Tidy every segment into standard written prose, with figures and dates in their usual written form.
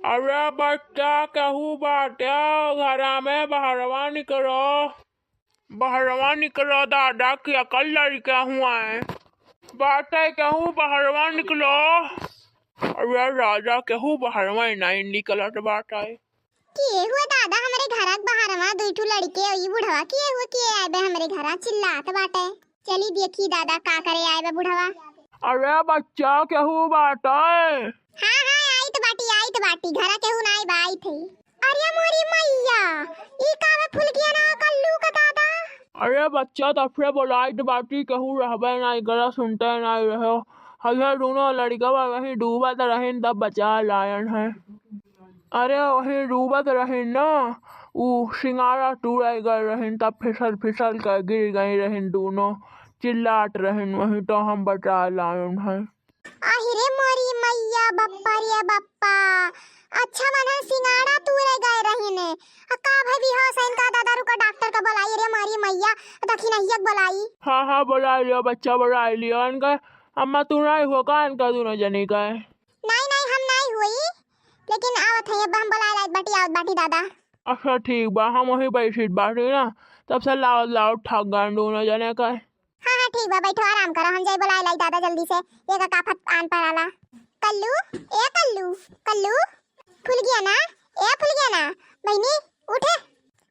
अरे बच्चा कहू बाटे घरा में बहरवा निकलो दादा की अकल लड़का हुआ है बाटे कहू बहरवा निकलो। अरे राजा कहू बहरवा नहीं निकलत बाटे किए हुए दादा हमारे घर बहरवा दुइठू लड़के और बुढ़वा किए हुए किए आए बे हमारे घर चिल्लात बाटे। चली देखी दादा का करे आए बे बुढ़वा। अरे बच्चा कहू बाटे। हाँ आई तो बाटी घरा केहू नाई बाई थी। अरे मोरी मैया ई कावे फूल गया ना कल्लू का दादा। अरे बच्चा तफरे बोलाई तो बाटी कहू रहबे नहीं गला सुनते नहीं रहो हज़ार दोनों लड़का वही डूबत रहे तब बचा लायन है। अरे वही डूबत रहे ना वो सिंगारा टूट गए रहे तब फिसल कर गिर गई रहे दोनों चिल्लाट रहे वही तो हम बचा लायन है। अरे मोरी मैया बप्पा रे बप्पा अच्छा बना सिंगाड़ा तूरे गए रही ने का भाई हो सैन का दादा रुका डॉक्टर का बुलाई रे मोरी मैया दखी नहीं बुलाई। हाँ बुलाई लियो बच्चा बुलाई लियो इनका अम्मा तू नहीं होगा इनका दोनों जनी का नहीं हम नहीं हुई लेकिन आवत है अब हम बुलाई लाइट बाटी आवत बाटी दादा। अच्छा ठीक बा हम वही बैठी बाटी ना तब से लाओ ठग गए दोनों जने का। हाँ ठीक बा बैठो आराम करो हम जाई बुलाई लाई दादा जल्दी से ये का काफत आन पर आला। कल्लू कल्लू फूल गया ना बहनी उठे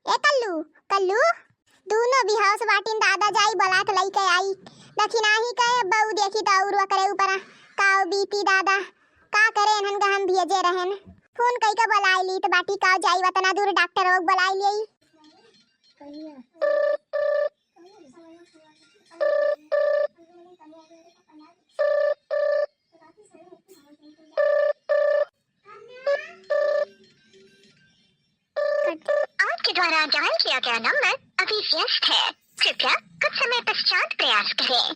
ए कल्लू दोनों भी हाउस बाटिन दादा जाई बलात लई के आई देखी नाही के बहू देखी त औरवा करे ऊपर काव बीती दादा का करे हन का हम भेजे रहन फोन कई के बुलाई ली त बाटी काव जाई वतना दूर डॉक्टर ओग बुलाई ली। आपके द्वारा डायल किया गया नंबर अभी व्यस्त है कृपया कुछ समय पश्चात प्रयास करें।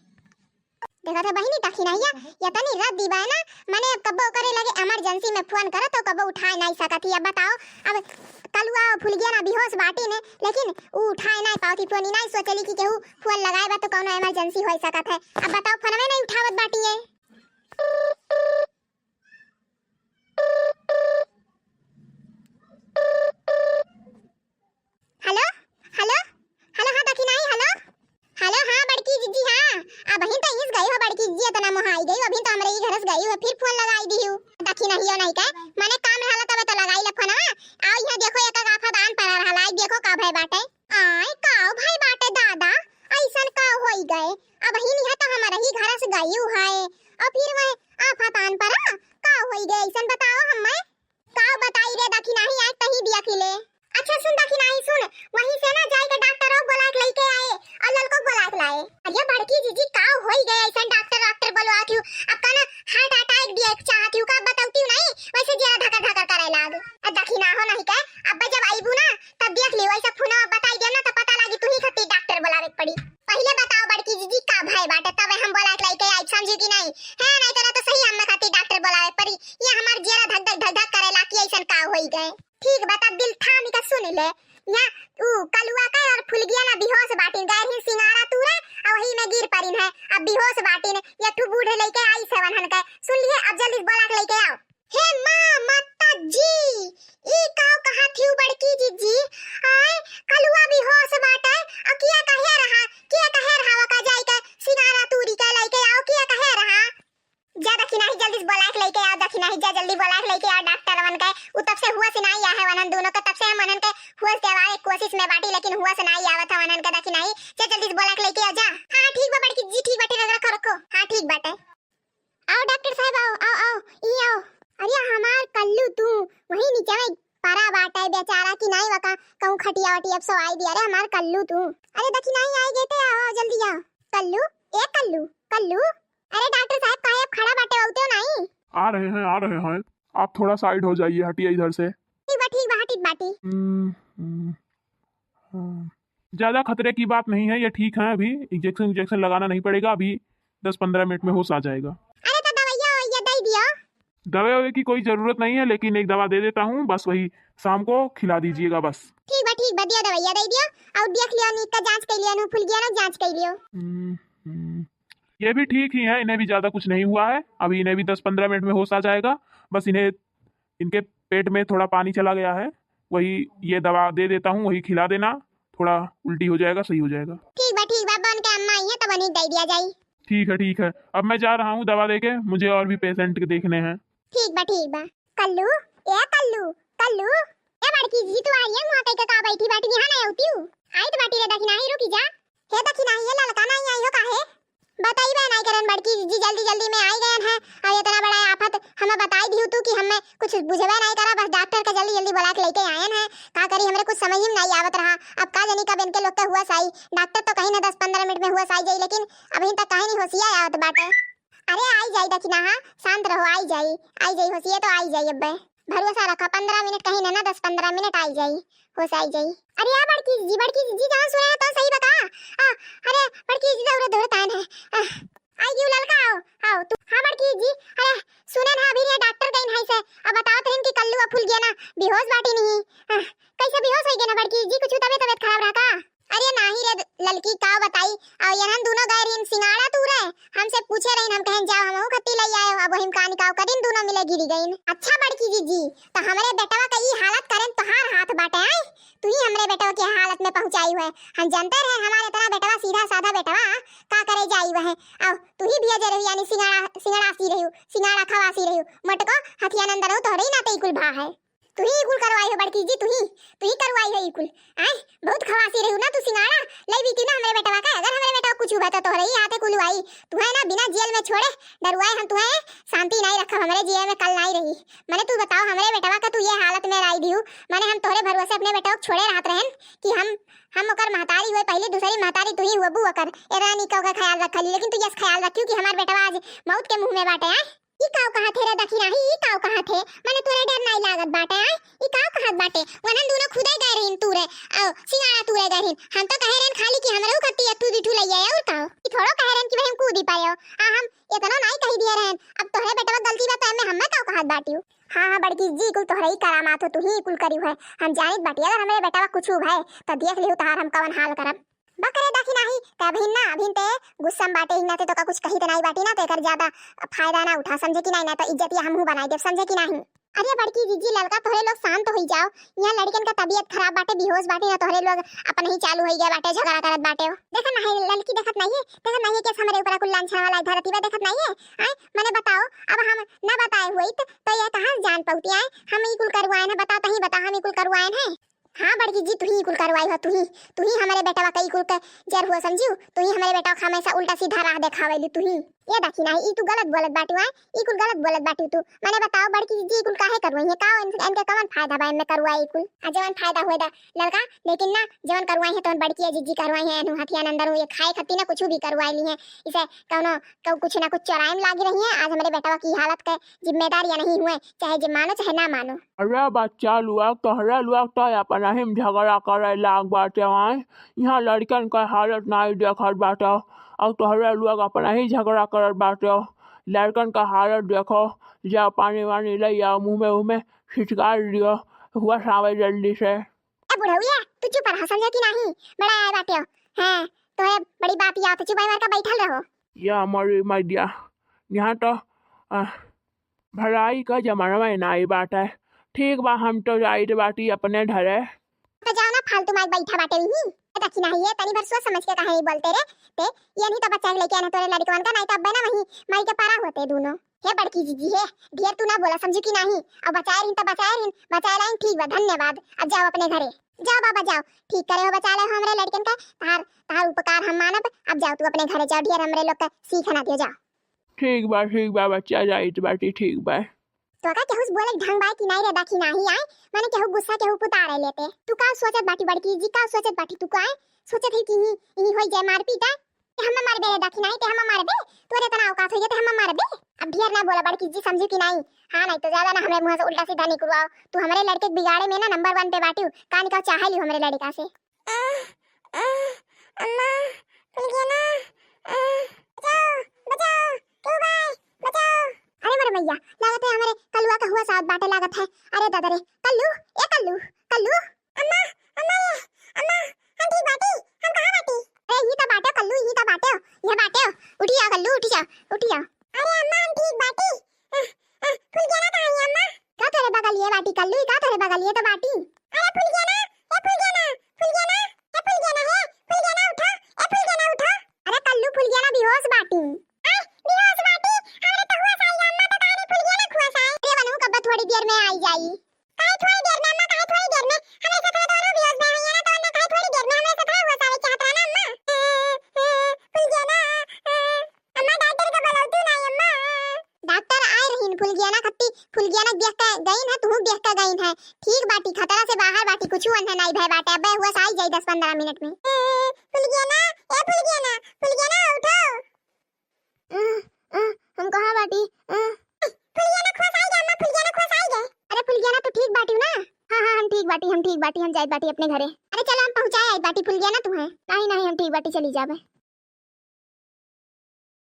देखा था बहिनी तखी नहीं या तनी रात दीबा ना माने कब्बो करे लगे इमरजेंसी में फोन करा तो कब्बो उठाए नहीं सकती। अब बताओ अब कलुआ फूल गया ना बेहोश बाटी ने लेकिन ऊ उठाए नहीं पाती फोन नहीं सोचली कि केहू फोन लगाएबा तो कोनो इमरजेंसी हो सकत है। अब बताओ फोन में नहीं उठावत बाटी है। हेलो हाँ तखी नहीं हेलो हाँ बड़की जीजी हाँ अब ही तो इस गई हो बड़की जीजी इतना मोहाई गई अभी तो हमरे घर से गई हो फिर फोन लगाई दी हूं तखी नहीं हो नहीं का माने काम रहला तबे तो लगाई ले फोन आओ यहां देखो एक आफत आन पर रहला देखो का भाई बाटे आय का भाई बाटे दादा ऐसन का होई गए अब ही नहीं तो हमारे ही घर से गई है और फिर मैं आफत आन पर का होई गए ऐसन बताओ हमें का बताई रे दखी नहीं आज तही दिया खिले। अच्छा सुन दखी नहीं सुन वहीं से ना जाई के डॉक्टर को बुला के लेके आए और लड़को को बुला के लाए। अरे बड़की जीजी का होई गए ऐसा डॉक्टर बुलवा क्यों अब का ना हार्ट अटैक दिया चाहती हूं का बताऊती नहीं वैसे जरा धक्का करे लाग अब दखी ना हो नहीं का अब जब आईबू ना तब देख ले वैसा फोन बताई दे ना तो पता लागी तू ही खती डॉक्टर बुलावे पड़ी। पहले बताओ बड़की जीजी का भाई बाटे तब हम बुला के लेके आई समझी कि नहीं है नहीं तो सही हम खती डॉक्टर बुलावे पड़ी ये हमार जरा धक करे ला कि ऐसा का होई गए। ठीक बता दिल थामी का सुन ले या कलुआ का और फूल गया ना बेहोश बाटिन गए ही सिंगारा तूरे और वही में गिर पड़िन है अब बेहोश बाटिन या तू बूढ़े लेके आई सेवन हन के सुन लिए अब जल्दी बुला के लेके आओ। हे मां माता जी ई काव कहा थी बड़की जीजी आय कलुआ बेहोश बाटे और किया कहे रहा का जाई के सिंगारा तूरी के लेके आओ किया कहे रहा ज्यादा कि नहीं जल्दी बुला के लेके आओ दखी नहीं जा जल्दी बुला के लेके आओ डॉक्टर वन के उ तब से हुआ से नहीं आया है वनन दोनों का तब से हम वनन के हुआ के वाले कोशिश में बाटी लेकिन हुआ से नहीं आवत है वनन का दखी नहीं जा जल्दी बुला के लेके आओ जा। हां ठीक बा बड़की जी ठीक बाटे रखो हां ठीक बाटे आओ डॉक्टर साहब आओ ई आओ। अरे हमार कल्लू तू वही नीचे में परा बाटे बेचारा की नहीं वका कहूं खटिया वटी अब सो आई दिया रे हमार कल्लू तू अरे दखी नहीं आई गए थे आओ जल्दी आओ कल्लू अरे डॉक्टर साहब काहे खड़ा बाटे होते हो नहीं आ रहे हैं आप थोड़ा साइड हो जाइए हटिए इधर से। ठीक बाटी ज्यादा खतरे की बात नहीं है ये ठीक है अभी इंजेक्शन लगाना नहीं पड़ेगा अभी 10-15 मिनट में होश आ जाएगा। अरे तो दवाइयां ये दे दिया दवा की कोई जरूरत नहीं है लेकिन एक दवा दे देता हूँ बस वही शाम को खिला दीजिएगा बस। ठीक बा दिया दवाइयां दे दिया और देख लियो नीक का जांच कर लियो नु फूल गया ना जांच कर लियो। ये भी ठीक ही है इन्हें भी ज्यादा कुछ नहीं हुआ है अभी इन्हें भी 10-15 मिनट में होश आ जाएगा बस इन्हें इनके पेट में थोड़ा पानी चला गया है, वही ये दवा दे देता हूँ, वही खिला देना, थोड़ा उल्टी हो जाएगा, सही हो जाएगा। ठीक बा बन के अम्मा आई है तो बनी दे दिया जाई। ठीक है, अब मैं जा रहा हूँ दवा देके, मुझे और भी पेशेंट के देखने हैं। ठीक बा। कल्लू कल्लू ए बड़की जी तू आई है वहां कहीं का बैठी बाटी यहां नहीं होती हूं। आई तो बाटी रे दखी नहीं रुकी जा। हे दखी नहीं ये लड़का नहीं आई हो काहे बताई बे नहीं करन बड़की जी जल्दी में आई गए हैं और इतना बड़ा आफत हमें बताई दी तू कि हमें कुछ बुझवे नहीं करा, बस डॉक्टर का जल्दी बुला के लेके आए हैं। का करी हमरे कुछ समझ में नहीं आवत रहा। अब का जानी कब इनके लोग के हुआ सही, डॉक्टर तो कहीं ना 10-15 मिनट में हुआ सही जाई, लेकिन अभी तक कहीं नहीं होशिया आवत बाटे। अरे आई जाई दखी ना, शांत रहो, आई जाई होशिया तो आई जाई। अब भरोसा रखा 15 मिनट कहीं ना 10-15 मिनट आई जाई, होश आई जाई। अरे यार बड़की जी जहां सुना तो सही बता। अरे बड़की जी दौड़े दौड़े तान है आई क्यों ललका आओ तू। हां बड़की जी अरे सुने ना अभी डॉक्टर गई है से अब बताओ तो इनकी कल्लू फूल गया ना, बेहोश बाटी नहीं कैसे बेहोश हो गया ना बड़की जी, कुछ तबीयत खराब रहा का? अरे नाही रे ललकी का बताई और यहां दोनों गए रही सिंगाड़ा तू रे, हमसे पूछे रही, हम कहें जाओ हम खत्ती ले आए अब हम कहानी का कदिन दोनों मिले गिरी गई। अच्छा बड़की जी तो हमरे बेटवा का ई हालत करें तोहार हाथ बाटे आए, तू ही हमरे बेटवा की हालत में पहुंचाई हुए। हम जानते रहे हमारे इतना बेटवा सीधा साधा बेटवा का करे जाई वह, अब तू ही भेजे रही यानी सिंगाड़ा सी रही, सिंगाड़ा खवासी रही, मटको हथिया नंदन हो तोहरे ना ते कुल भा है, तू ही कुल करवाई हो बड़की जी, तू ही करवाई हो कुल। आए बहुत खवासी रही ना तू सिंगाड़ा ले भी तू ना हमरे बेटवा का, अगर हमरे बेटवा कुछ हुआ तो तोहरे ही हाथे कुल आई। तू है ना बिना जेल में छोड़े डरवाए हम, तू है शांति नहीं रखा हमरे जेल में कल नहीं रही। मैंने तू बताओ हमरे बेटवा का तू ये हालत में लाई दियो, माने हम तोहरे भरोसे अपने बेटवा को छोड़े रहत रहन कि हम ओकर महतारी हुए पहले दूसरी महतारी तू ही हुआ बुआ कर एरा निका का ख्याल रखली, लेकिन तू ये ख्याल रखियो कि हमार बेटवा आज मौत के मुंह में बाटे। आए ई काव कहा थे रे दखी नाही, ई काव कहा थे माने तोरे डर नहीं लागत बाटे। आए ई काव कहा बाटे वनन दोनों खुदे गए रहिन तू रे सिंगाड़ा तू रे गए रहिन, हम तो कहे रहन खाली कि हमरे खत्ती तू दिठू ले आया और काव ई थोड़ो कहे रहन कि हम कूदी पायो। हम इतना नहीं कह दिए रहन, अब तोहरे बेटवा गलती बा तो हमें काव कहा बाटियो। हां बड़की जी कुल तोहरे ही करामात हो, तू ही कुल करियो है, हम जानित बाटी अगर हमरे बेटवा कुछ हुआ तो देख लियो तहार हम कवन हाल करब। बकरे दखी नाही त अभिन ते गुस्सम बाटे ही ना ते तो का कुछ कही त नहीं बाटी ना ते कर ज्यादा फायदा ना उठा, समझे कि नहीं ना तो इज्जत या हमहू बनाई देव, समझे कि नहीं। अरे बड़की जी लड़का तोहरे लोग शांत हो जाओ, यहाँ लड़कन का तबीयत खराब बाटे बेहोश बाटे ना तोहरे लोग अपन ही चालू हो गया बाटे झगड़ा करत बाटे हो। देखत नहीं लड़की देखत नहीं है कि हमरे ऊपर कुल लांछन वाला धरती बा देखत नहीं है। आए मैंने बताओ अब हम ना बताए हुई तो ये कहां जान पौती आए, हम ई कुल करवाए हैं बता तही बता हम ई कुल करवाए हैं। हां बड़की जी तू ही कुल करवाई हो, तू ही हमारे बेटा कई कुल के जर हुआ समझियो, तू ही हमारे बेटा हमेशा उल्टा सीधा राह दिखावेली तू ही। ये देखी नहीं ई तू गलत बोलत बाटू है, ई कुल गलत बोलत बाटू तू। मैंने बताओ बड़की जी कुल काहे करवाई है, का इनके कवन फायदा बा में करवाई कुल जवन फायदा होएदा लड़का, लेकिन ना जवन करवाई है तो बड़की जी करवाई है नु हथिया अंदर ये खाए खत्ती ना कुछ भी करवाई ली है, इसे कौनो कुछ ना कुछ चौराहे में लागी रही है। आज हमारे बेटा की हालत के जिम्मेदार या नहीं हुए, चाहे जे मानो चाहे ना मानो। अरे बच्चा लुआ तोहरे लुआ तो अपन हिम झगड़ा करे लाग बाटे आए, यहाँ लड़कन का हालत नहीं देखत बाटे और तोहरे लोग अपना ही झगड़ा करत बाटे। लड़कन का हालत देखो, जा पानी वानी ले आओ मुँह में छिटकार दियो, हुआ सावे जल्दी से। ए बुढ़ऊया तू चुप रह, समझे कि नहीं बड़ा आए बाटे हैं तो है बड़ी बात या तो चुप मार के बैठल रहो। या मरी मैया यहाँ तो भलाई का जमाना में नहीं बाटे, ठीक बा हम तो जाइत बाटी अपने घरे। तो जाओ ना फालतू मार बैठा बाटे ही देखी नहीं है, तनी भर सोच समझ के कहानी बोलते रे ते ये नहीं तो बच्चा लेके आना तोरे लड़कवन का, नहीं तो अब ना वही माई के पारा होते दोनों। हे बड़की जी है ढेर तू ना बोला समझी कि नहीं, अब बचाए रही तो बचाए लाइन ठीक बा धन्यवाद। अब जाओ अपने घरे, जाओ बाबा जाओ, ठीक करे हो बचा ले हो हमरे लड़कन का, तार उपकार हम मानब। अब जाओ तू अपने घरे जाओ, ढेर हमरे लोग का सीख ना दियो जाओ। ठीक बा बच्चा जाइत बाटी ठीक बा। तो का केहू बोले ढंग बा कि नहीं रे दाखी नहीं आए, माने केहू गुस्सा केहू पुतारे लेते। तू का सोचत बाटी बड़की जी का सोचत बाटी, तू का सोचत है कि ही होई जाए मार पीटा हम मारबे रे दाखी नहीं ते हम मारबे, तोरे तना औकात हो जाए ते हम मारबे। अब ढेर ना बोला बड़की जी समझू कि नहीं। हां नहीं तो ज्यादा ना हमरे मुंह से उल्टा सीधा निकलवाओ, तू हमरे लड़के के बिगाड़े में ना नंबर 1 पे बाटू का निकाल चाहे लियो हमरे लड़का से। अम्मा खुल गया ना, बचाओ क्यों भाई बचाओ। अरे मेरे मैया लागत है हमारे कलुआ का हुआ साथ बाटे लागत है। अरे दादा रे कल्लू ए कल्लू अम्मा हम ठीक बाटी, हम कहां बाटी। अरे ही तो बाटे कल्लू ही तो बाटे ये बाटे उठी जा कल्लू उठ जा। अरे अम्मा हम ठीक बाटी खुल गया ना कहां अम्मा। का तेरे बगल ये बाटी कल्लू का तेरे बगल ये तो बाटी। अरे फूल गया ना, ए फूल गया ना, फूल गया ना, ए फूल गया ना, है फूल गया ना उठा, ए फूल गया ना उठा। अरे कल्लू फूल गया ना बेहोश बाटी। आ बेहोश बाटी हमरे तो हुआ साई अम्मा तो तारी फूल गया ना खुआ साई। अरे बनू कब थोड़ी देर में आई जाई। काहे थोड़ी देर में अम्मा, काहे थोड़ी देर में, हमें से तो दोनों बेहोश में है ना, तो ना काहे थोड़ी देर में हमें से हुआ साई चाहत रहा ना अम्मा। फूल गया ना अम्मा, डॉक्टर का बुलाऊ ना अम्मा। डॉक्टर आए रहीन फूल गया ना खत्ती, फूल गया ना देख के गईन है, तू देख के गईन है। ठीक बाटी खतरा से बाहर बाटी कुछ अंधा नहीं भय बाटे, अबे हुआ साई जाई 10-15 मिनट में। फूल गया ना, ए फूल गया ना, फूल गया ना उठो। हम कहां बाटी? फूल गया ना खुआ साई गए अम्मा, फूल गया ना खुआ साई गए। अरे फूल गया ना तू ठीक बाटी ना? हां हां हम ठीक बाटी, हम ठीक बाटी, हम जाई बाटी अपने घरे। अरे चलो हम पहुंचाए आई बाटी, फूल गया ना तू है? नहीं नहीं हम ठीक बाटी चली जाबे।